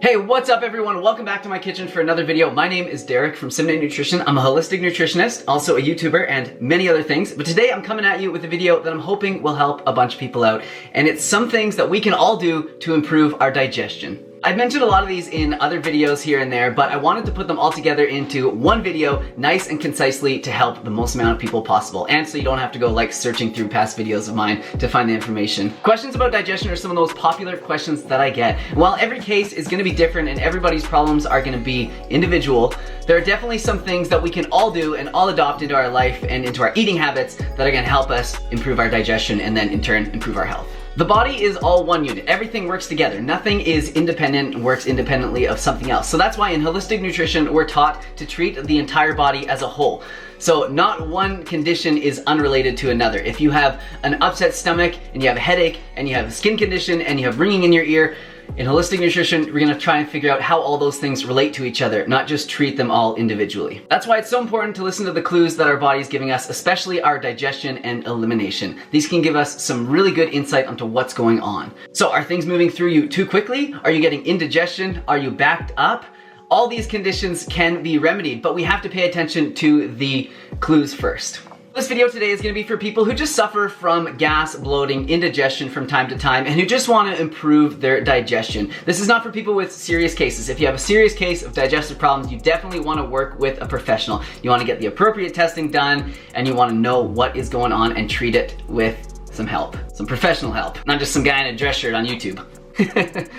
Hey, what's up everyone? Welcome back to my kitchen for another video. My name is Derek from Simnett Nutrition. I'm a holistic nutritionist, also a YouTuber, and many other things. But today I'm coming at you with a video that I'm hoping will help a bunch of people out. And it's some things that we can all do to improve our digestion. I've mentioned a lot of these in other videos here and there, but I wanted to put them all together into one video, nice and concisely, to help the most amount of people possible. And so you don't have to go like searching through past videos of mine to find the information. Questions about digestion are some of those popular questions that I get. While every case is gonna be different and everybody's problems are gonna be individual, there are definitely some things that we can all do and all adopt into our life and into our eating habits that are gonna help us improve our digestion and then in turn improve our health. The body is all one unit. Everything works together. Nothing is independent and works independently of something else. So that's why in holistic nutrition, we're taught to treat the entire body as a whole. So not one condition is unrelated to another. If you have an upset stomach and you have a headache and you have a skin condition and you have ringing in your ear, in holistic nutrition, we're gonna try and figure out how all those things relate to each other, not just treat them all individually. That's why it's so important to listen to the clues that our body's giving us, especially our digestion and elimination. These can give us some really good insight onto what's going on. So are things moving through you too quickly? Are you getting indigestion? Are you backed up? All these conditions can be remedied, but we have to pay attention to the clues first. This video today is going to be for people who just suffer from gas, bloating, indigestion from time to time, and who just want to improve their digestion. This is not for people with serious cases. If you have a serious case of digestive problems, you definitely want to work with a professional. You want to get the appropriate testing done, and you want to know what is going on and treat it with some help. Some professional help, not just some guy in a dress shirt on YouTube.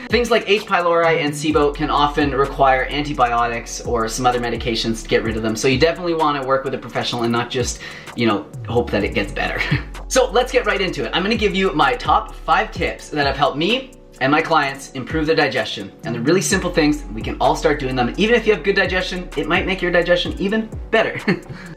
Things like H. pylori and SIBO can often require antibiotics or some other medications to get rid of them. So you definitely want to work with a professional and not just, hope that it gets better. So let's get right into it. I'm going to give you my top 5 tips that have helped me and my clients improve their digestion. And they're really simple things. We can all start doing them. Even if you have good digestion, it might make your digestion even better.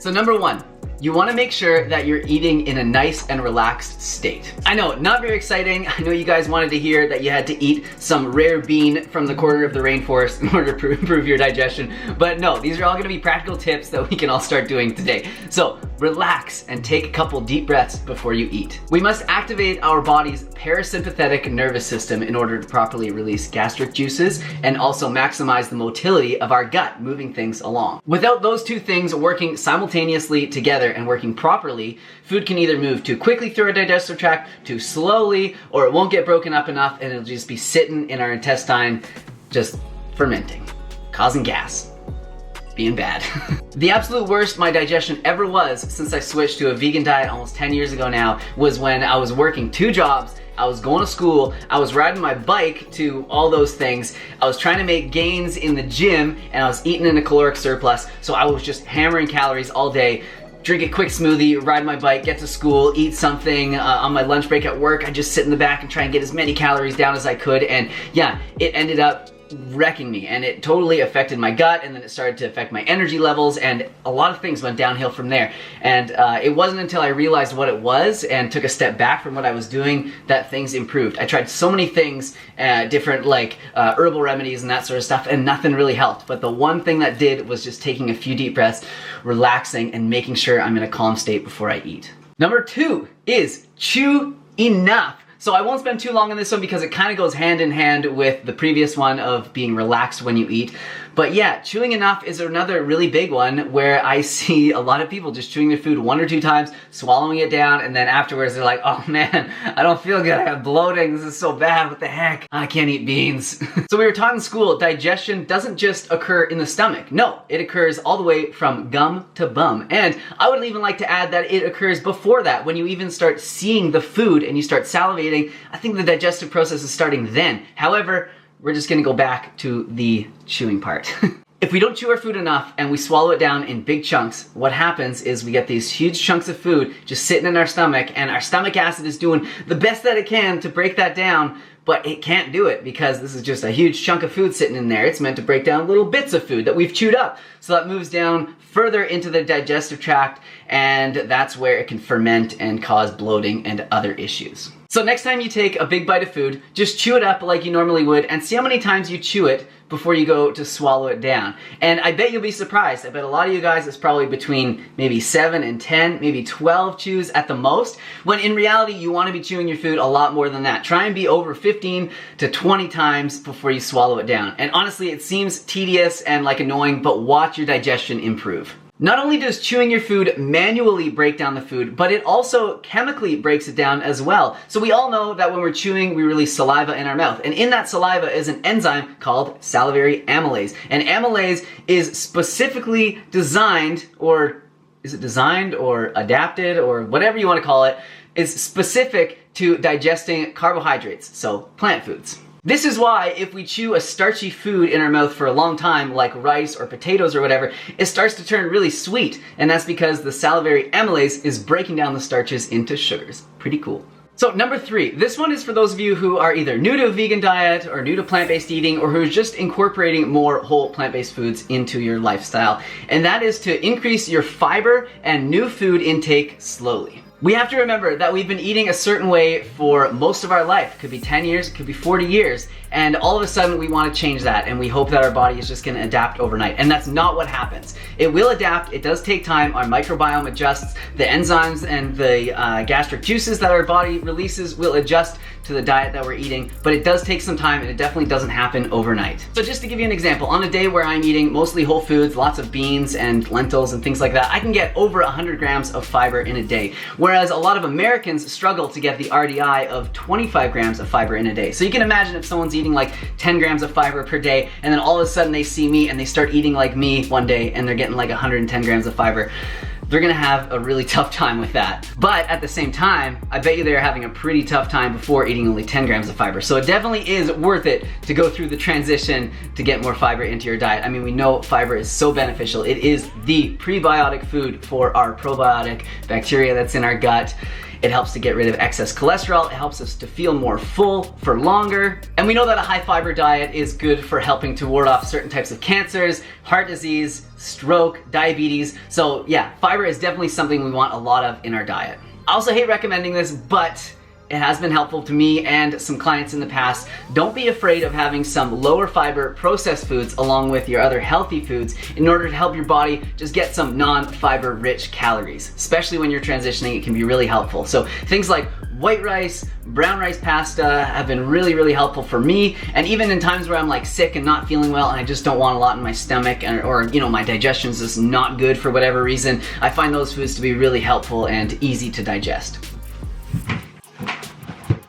So number 1. You want to make sure that you're eating in a nice and relaxed state. I know, not very exciting. I know you guys wanted to hear that you had to eat some rare bean from the corner of the rainforest in order to improve your digestion. But no, these are all going to be practical tips that we can all start doing today. So relax and take a couple deep breaths before you eat. We must activate our body's parasympathetic nervous system in order to properly release gastric juices and also maximize the motility of our gut, moving things along. Without those two things working simultaneously together and working properly, food can either move too quickly through our digestive tract, too slowly, or it won't get broken up enough and it'll just be sitting in our intestine, just fermenting, causing gas, being bad. The absolute worst my digestion ever was since I switched to a vegan diet almost 10 years ago now was when I was working 2 jobs. I was going to school, I was riding my bike to all those things, I was trying to make gains in the gym, and I was eating in a caloric surplus, so I was just hammering calories all day. Drink a quick smoothie, ride my bike, get to school, eat something. On my lunch break at work, I just sit in the back and try and get as many calories down as I could, and yeah, it ended up wrecking me, and it totally affected my gut, and then it started to affect my energy levels, and a lot of things went downhill from there. And it wasn't until I realized what it was and took a step back from what I was doing that things improved. I tried so many things, different like herbal remedies and that sort of stuff, and nothing really helped. But the one thing that did was just taking a few deep breaths, relaxing, and making sure I'm in a calm state before I eat. Number 2 is chew enough. So I won't spend too long on this one because it kind of goes hand in hand with the previous one of being relaxed when you eat. But yeah, chewing enough is another really big one where I see a lot of people just chewing their food 1 or 2 times, swallowing it down, and then afterwards they're like, oh man, I don't feel good, I have bloating, this is so bad, what the heck? I can't eat beans. So we were taught in school, digestion doesn't just occur in the stomach. No, it occurs all the way from gum to bum. And I would even like to add that it occurs before that. When you even start seeing the food and you start salivating, I think the digestive process is starting then. However, we're just gonna go back to the chewing part. If we don't chew our food enough and we swallow it down in big chunks, what happens is we get these huge chunks of food just sitting in our stomach, and our stomach acid is doing the best that it can to break that down, but it can't do it because this is just a huge chunk of food sitting in there. It's meant to break down little bits of food that we've chewed up. So that moves down further into the digestive tract, and that's where it can ferment and cause bloating and other issues. So next time you take a big bite of food, just chew it up like you normally would and see how many times you chew it before you go to swallow it down. And I bet you'll be surprised. I bet a lot of you guys it's probably between maybe 7 and 10, maybe 12 chews at the most, when in reality you want to be chewing your food a lot more than that. Try and be over 15 to 20 times before you swallow it down. And honestly, it seems tedious and like annoying, but watch your digestion improve. Not only does chewing your food manually break down the food, but it also chemically breaks it down as well. So we all know that when we're chewing, we release saliva in our mouth. And in that saliva is an enzyme called salivary amylase. And amylase is specifically designed, or is it designed or adapted or whatever you want to call it, is specific to digesting carbohydrates, so plant foods. This is why if we chew a starchy food in our mouth for a long time, like rice or potatoes or whatever, it starts to turn really sweet. And that's because the salivary amylase is breaking down the starches into sugars. Pretty cool. So number 3, this one is for those of you who are either new to a vegan diet or new to plant-based eating or who are just incorporating more whole plant-based foods into your lifestyle. And that is to increase your fiber and new food intake slowly. We have to remember that we've been eating a certain way for most of our life. It could be 10 years, it could be 40 years. And all of a sudden we want to change that and we hope that our body is just going to adapt overnight. And that's not what happens. It will adapt, it does take time, our microbiome adjusts, the enzymes and the gastric juices that our body releases will adjust to the diet that we're eating, but it does take some time and it definitely doesn't happen overnight. So just to give you an example, on a day where I'm eating mostly whole foods, lots of beans and lentils and things like that, I can get over 100 grams of fiber in a day. Whereas a lot of Americans struggle to get the RDI of 25 grams of fiber in a day. So you can imagine if someone's eating like 10 grams of fiber per day and then all of a sudden they see me and they start eating like me one day and they're getting like 110 grams of fiber. They're gonna have a really tough time with that. But at the same time, I bet you they're having a pretty tough time before eating only 10 grams of fiber. So it definitely is worth it to go through the transition to get more fiber into your diet. I mean, we know fiber is so beneficial. It is the prebiotic food for our probiotic bacteria that's in our gut. It helps to get rid of excess cholesterol. It helps us to feel more full for longer. And we know that a high fiber diet is good for helping to ward off certain types of cancers, heart disease, stroke, diabetes. So yeah, fiber is definitely something we want a lot of in our diet. I also hate recommending this, but it has been helpful to me and some clients in the past. Don't be afraid of having some lower fiber processed foods along with your other healthy foods in order to help your body just get some non-fiber rich calories. Especially when you're transitioning, it can be really helpful. So things like white rice, brown rice pasta have been really, really helpful for me. And even in times where I'm like sick and not feeling well and I just don't want a lot in my stomach or you know, my digestion's just not good for whatever reason, I find those foods to be really helpful and easy to digest.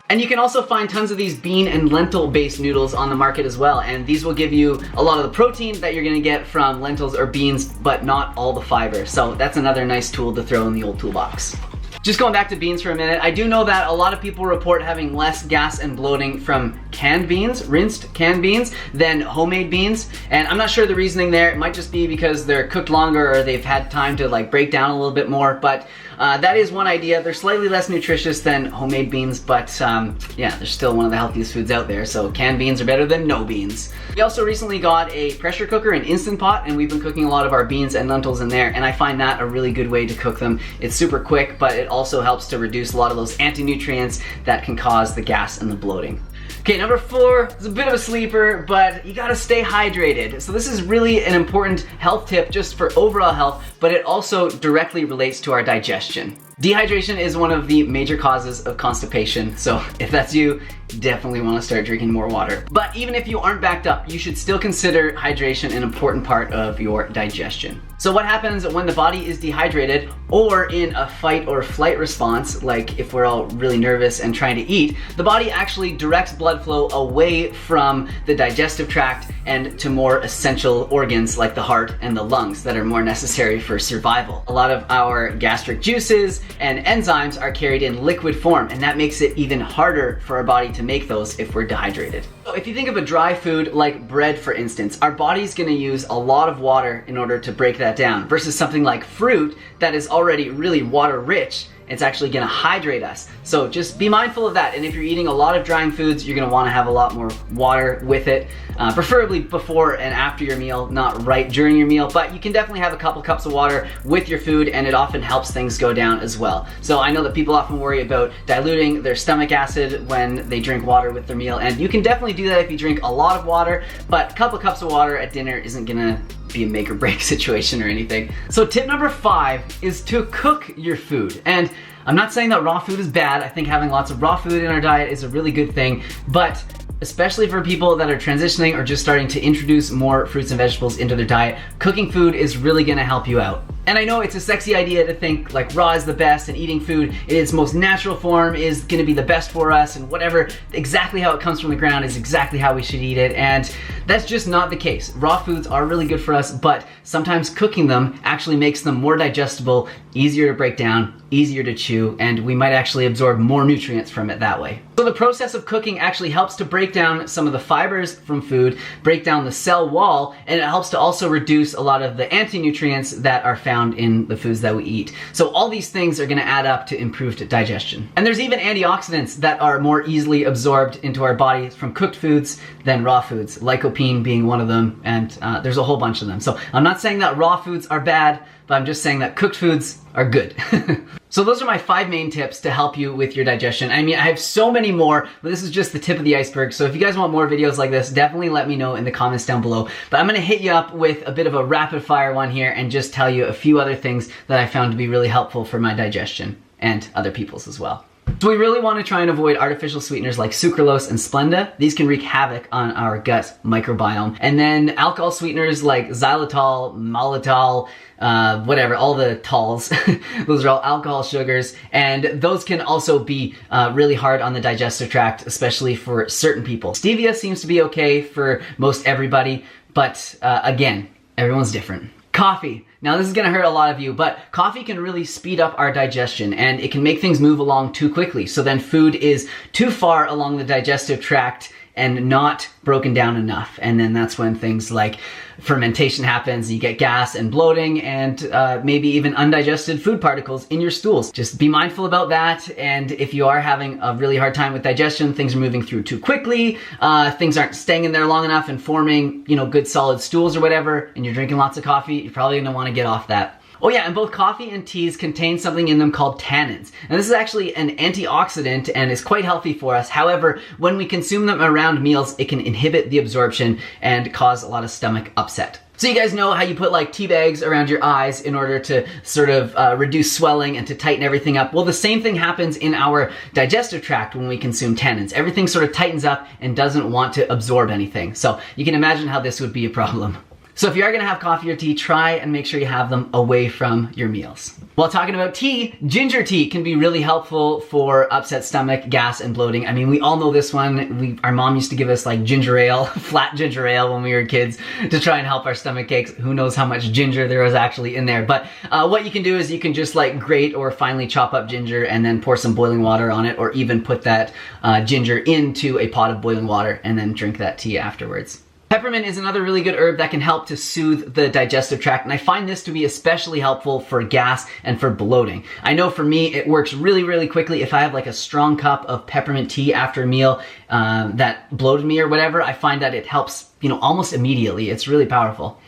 And you can also find tons of these bean and lentil based noodles on the market as well. And these will give you a lot of the protein that you're gonna get from lentils or beans, but not all the fiber. So that's another nice tool to throw in the old toolbox. Just going back to beans for a minute, I do know that a lot of people report having less gas and bloating from canned beans, rinsed canned beans, than homemade beans. And I'm not sure the reasoning there. It might just be because they're cooked longer or they've had time to like break down a little bit more. But that is one idea. They're slightly less nutritious than homemade beans, but yeah, they're still one of the healthiest foods out there. So canned beans are better than no beans. We also recently got a pressure cooker, an Instant Pot, and we've been cooking a lot of our beans and lentils in there. And I find that a really good way to cook them. It's super quick, but it also helps to reduce a lot of those anti-nutrients that can cause the gas and the bloating. Okay, number 4 is a bit of a sleeper, but you gotta stay hydrated. So this is really an important health tip just for overall health, but it also directly relates to our digestion. Dehydration is one of the major causes of constipation, so if that's you, definitely want to start drinking more water. But even if you aren't backed up, you should still consider hydration an important part of your digestion. So what happens when the body is dehydrated or in a fight or flight response, like if we're all really nervous and trying to eat, the body actually directs blood flow away from the digestive tract and to more essential organs like the heart and the lungs that are more necessary for survival. A lot of our gastric juices and enzymes are carried in liquid form, and that makes it even harder for our body to make those if we're dehydrated. So if you think of a dry food like bread, for instance, our body's gonna use a lot of water in order to break that down versus something like fruit that is already really water rich it's actually gonna hydrate us. So just be mindful of that. And if you're eating a lot of drying foods, you're gonna wanna have a lot more water with it, preferably before and after your meal, not right during your meal, but you can definitely have a couple cups of water with your food, and it often helps things go down as well. So I know that people often worry about diluting their stomach acid when they drink water with their meal, and you can definitely do that if you drink a lot of water, but a couple cups of water at dinner isn't gonna be a make or break situation or anything. So tip number 5 is to cook your food. And I'm not saying that raw food is bad. I think having lots of raw food in our diet is a really good thing, but especially for people that are transitioning or just starting to introduce more fruits and vegetables into their diet, cooking food is really gonna help you out. And I know it's a sexy idea to think like raw is the best and eating food in its most natural form is gonna be the best for us, and whatever, exactly how it comes from the ground is exactly how we should eat it, and that's just not the case. Raw foods are really good for us, but sometimes cooking them actually makes them more digestible, easier to break down, easier to chew, and we might actually absorb more nutrients from it that way. So the process of cooking actually helps to break down some of the fibers from food, break down the cell wall, and it helps to also reduce a lot of the anti-nutrients that are found in the foods that we eat. So all these things are gonna add up to improved digestion. And there's even antioxidants that are more easily absorbed into our body from cooked foods than raw foods, lycopene being one of them, and there's a whole bunch of them. So I'm not saying that raw foods are bad, but I'm just saying that cooked foods are good. So those are my 5 main tips to help you with your digestion. I mean, I have so many more, but this is just the tip of the iceberg. So if you guys want more videos like this, definitely let me know in the comments down below. But I'm gonna hit you up with a bit of a rapid fire one here and just tell you a few other things that I found to be really helpful for my digestion and other people's as well. So we really want to try and avoid artificial sweeteners like sucralose and Splenda. These can wreak havoc on our gut microbiome. And then alcohol sweeteners like xylitol, maltitol, whatever, all the tols. Those are all alcohol sugars, and those can also be really hard on the digestive tract, especially for certain people. Stevia seems to be okay for most everybody, but again, everyone's different. Coffee. Now this is gonna hurt a lot of you, but coffee can really speed up our digestion, and it can make things move along too quickly. So then food is too far along the digestive tract and not broken down enough. And then that's when things like fermentation happens, you get gas and bloating, and maybe even undigested food particles in your stools. Just be mindful about that, and if you are having a really hard time with digestion, things are moving through too quickly, things aren't staying in there long enough and forming, you know, good solid stools or whatever, and you're drinking lots of coffee, you're probably gonna wanna get off that. Oh yeah, and both coffee and teas contain something in them called tannins. And this is actually an antioxidant and is quite healthy for us. However, when we consume them around meals, it can inhibit the absorption and cause a lot of stomach upset. So you guys know how you put like tea bags around your eyes in order to sort of reduce swelling and to tighten everything up? Well, the same thing happens in our digestive tract when we consume tannins. Everything sort of tightens up and doesn't want to absorb anything. So you can imagine how this would be a problem. So if you are gonna have coffee or tea, try and make sure you have them away from your meals. While talking about tea, ginger tea can be really helpful for upset stomach, gas, and bloating. I mean, we all know this one. Our mom used to give us like ginger ale, flat ginger ale when we were kids to try and help our stomach aches. Who knows how much ginger there was actually in there. But what you can do is you can just like grate or finely chop up ginger and then pour some boiling water on it, or even put that ginger into a pot of boiling water and then drink that tea afterwards. Peppermint is another really good herb that can help to soothe the digestive tract, and I find this to be especially helpful for gas and for bloating. I know for me, it works really, really quickly. If I have like a strong cup of peppermint tea after a meal that bloated me or whatever, I find that it helps, you know, almost immediately. It's really powerful.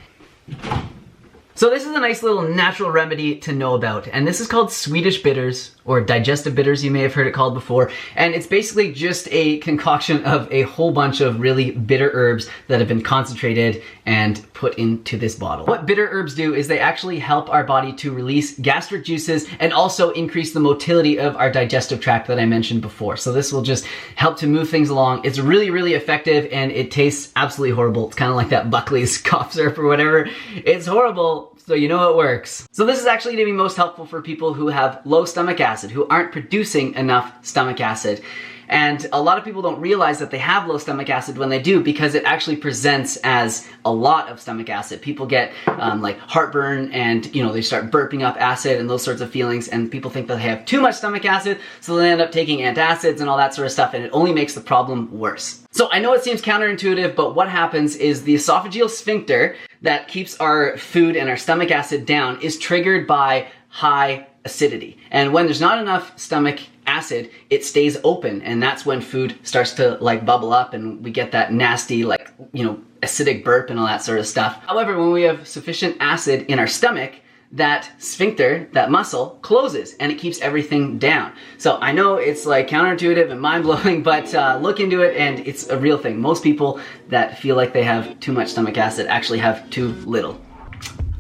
So this is a nice little natural remedy to know about, and this is called Swedish bitters, or digestive bitters, you may have heard it called before, and it's basically just a concoction of a whole bunch of really bitter herbs that have been concentrated and put into this bottle. What bitter herbs do is they actually help our body to release gastric juices and also increase the motility of our digestive tract that I mentioned before. So this will just help to move things along. It's really, really effective, and it tastes absolutely horrible. It's kind of like that Buckley's cough syrup or whatever. It's horrible, so you know it works. So this is actually going to be most helpful for people who have low stomach acid, who aren't producing enough stomach acid. And a lot of people don't realize that they have low stomach acid when they do, because it actually presents as a lot of stomach acid. People get like heartburn, and you know, they start burping up acid and those sorts of feelings, and people think that they have too much stomach acid, so they end up taking antacids and all that sort of stuff, and it only makes the problem worse. So I know it seems counterintuitive, but what happens is the esophageal sphincter that keeps our food and our stomach acid down is triggered by high acidity. And when there's not enough stomach acid, it stays open, and that's when food starts to like bubble up and we get that nasty, like, you know, acidic burp and all that sort of stuff. However, when we have sufficient acid in our stomach, that sphincter, that muscle, closes and it keeps everything down. So I know it's like counterintuitive and mind-blowing, but look into it and it's a real thing. Most people that feel like they have too much stomach acid actually have too little.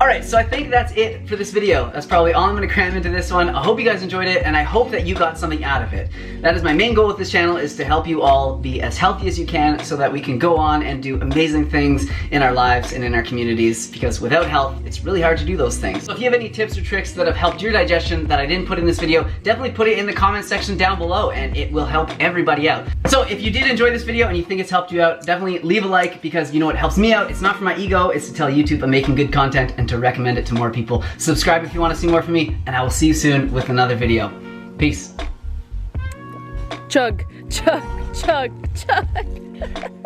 Alright, so I think that's it for this video. That's probably all I'm going to cram into this one. I hope you guys enjoyed it, and I hope that you got something out of it. That is my main goal with this channel, is to help you all be as healthy as you can so that we can go on and do amazing things in our lives and in our communities, because without health, it's really hard to do those things. So if you have any tips or tricks that have helped your digestion that I didn't put in this video, definitely put it in the comment section down below, and it will help everybody out. So if you did enjoy this video and you think it's helped you out, definitely leave a like, because you know it helps me out. It's not for my ego, it's to tell YouTube I'm making good content and to recommend it to more people. Subscribe if you want to see more from me, and I will see you soon with another video. Peace. Chug, chug, chug, chug.